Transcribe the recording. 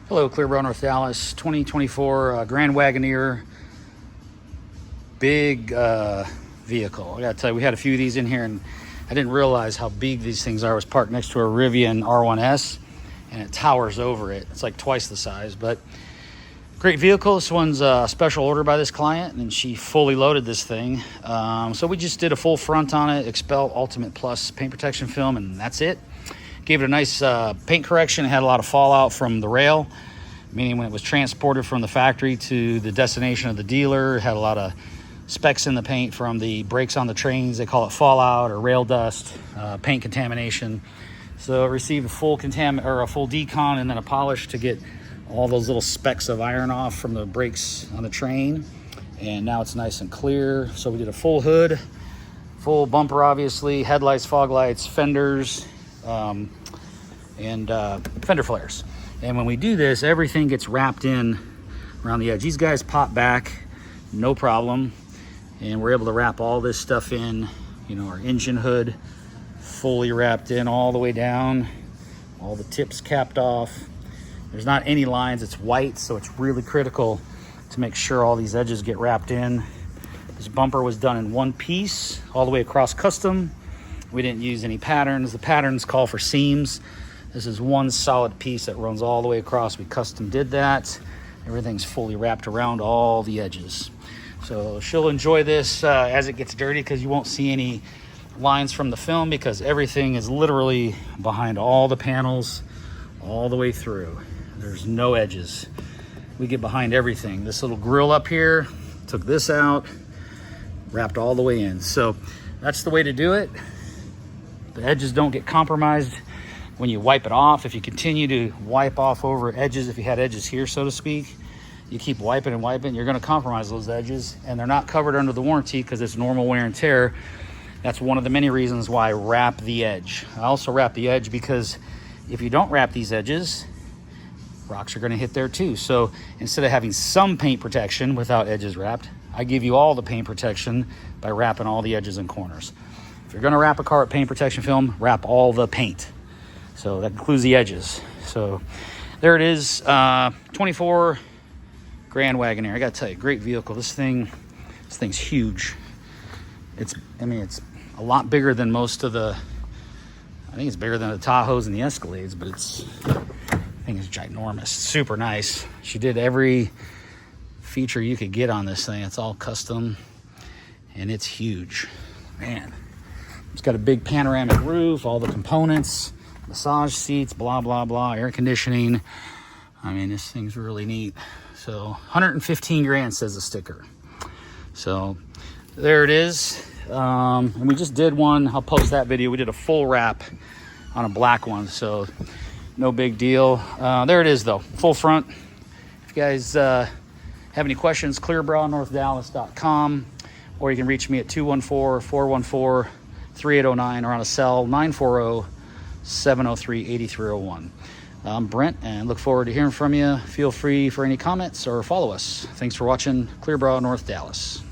Hello, Clearbrook, North Dallas, 2024 Grand Wagoner, big vehicle. I gotta tell you, we had a few of these in here, and I didn't realize how big these things are. I was parked next to a Rivian R1S, and it towers over it. It's like twice the size, but great vehicle. This one's a special order by this client, and she fully loaded this thing. So we just did a full front on it, Xpel Ultimate Plus paint protection film, and that's it. Gave it a nice paint correction. It had a lot of fallout from the rail, meaning when it was transported from the factory to the destination of the dealer, it had a lot of specks in the paint from the brakes on the trains. They call it fallout or rail dust, paint contamination. So it received a full decon and then a polish to get all those little specks of iron off from the brakes on the train. And now it's nice and clear. So we did a full hood, full bumper, obviously, headlights, fog lights, fenders, and fender flares. And when we do this, everything gets wrapped in around the edge. These guys pop back, no problem. And we're able to wrap all this stuff in, you know, our engine hood fully wrapped in all the way down, all the tips capped off. There's not any lines, it's white, so it's really critical to make sure all these edges get wrapped in. This bumper was done in one piece, all the way across custom. We didn't use any patterns. The patterns call for seams. This is one solid piece that runs all the way across. We custom did that. Everything's fully wrapped around all the edges. So she'll enjoy this as it gets dirty, because you won't see any lines from the film, because everything is literally behind all the panels all the way through. There's no edges. We get behind everything. This little grill up here, took this out, wrapped all the way in. So that's the way to do it. The edges don't get compromised when you wipe it off. If you continue to wipe off over edges, if you had edges here, so to speak, you keep wiping and wiping, you're going to compromise those edges, and they're not covered under the warranty because it's normal wear and tear. That's one of the many reasons why I wrap the edge. I also wrap the edge because if you don't wrap these edges, rocks are going to hit there too. So instead of having some paint protection without edges wrapped, I give you all the paint protection by wrapping all the edges and corners. If you're going to wrap a car with paint protection film, wrap all the paint. So that includes the edges. So there it is, 24 Grand Wagoner. I got to tell you, great vehicle. This thing's huge. It's a lot bigger than most of the, I think it's bigger than the Tahoes and the Escalades, but I think it's ginormous. Super nice. She did every feature you could get on this thing. It's all custom, and it's huge. Man, it's got a big panoramic roof, all the components, massage seats, blah, blah, blah, air conditioning. I mean, this thing's really neat. So 115 grand says the sticker. So there it is. And we just did one. I'll post that video. We did a full wrap on a black one, so no big deal. There it is, though, full front. If you guys have any questions, clearbrow.northdallas.com, or you can reach me at 214-414-3809 or on a cell 940-703-8301. I'm Brent, and look forward to hearing from you. Feel free for any comments or follow us. Thanks for watching Clearbrow, North Dallas.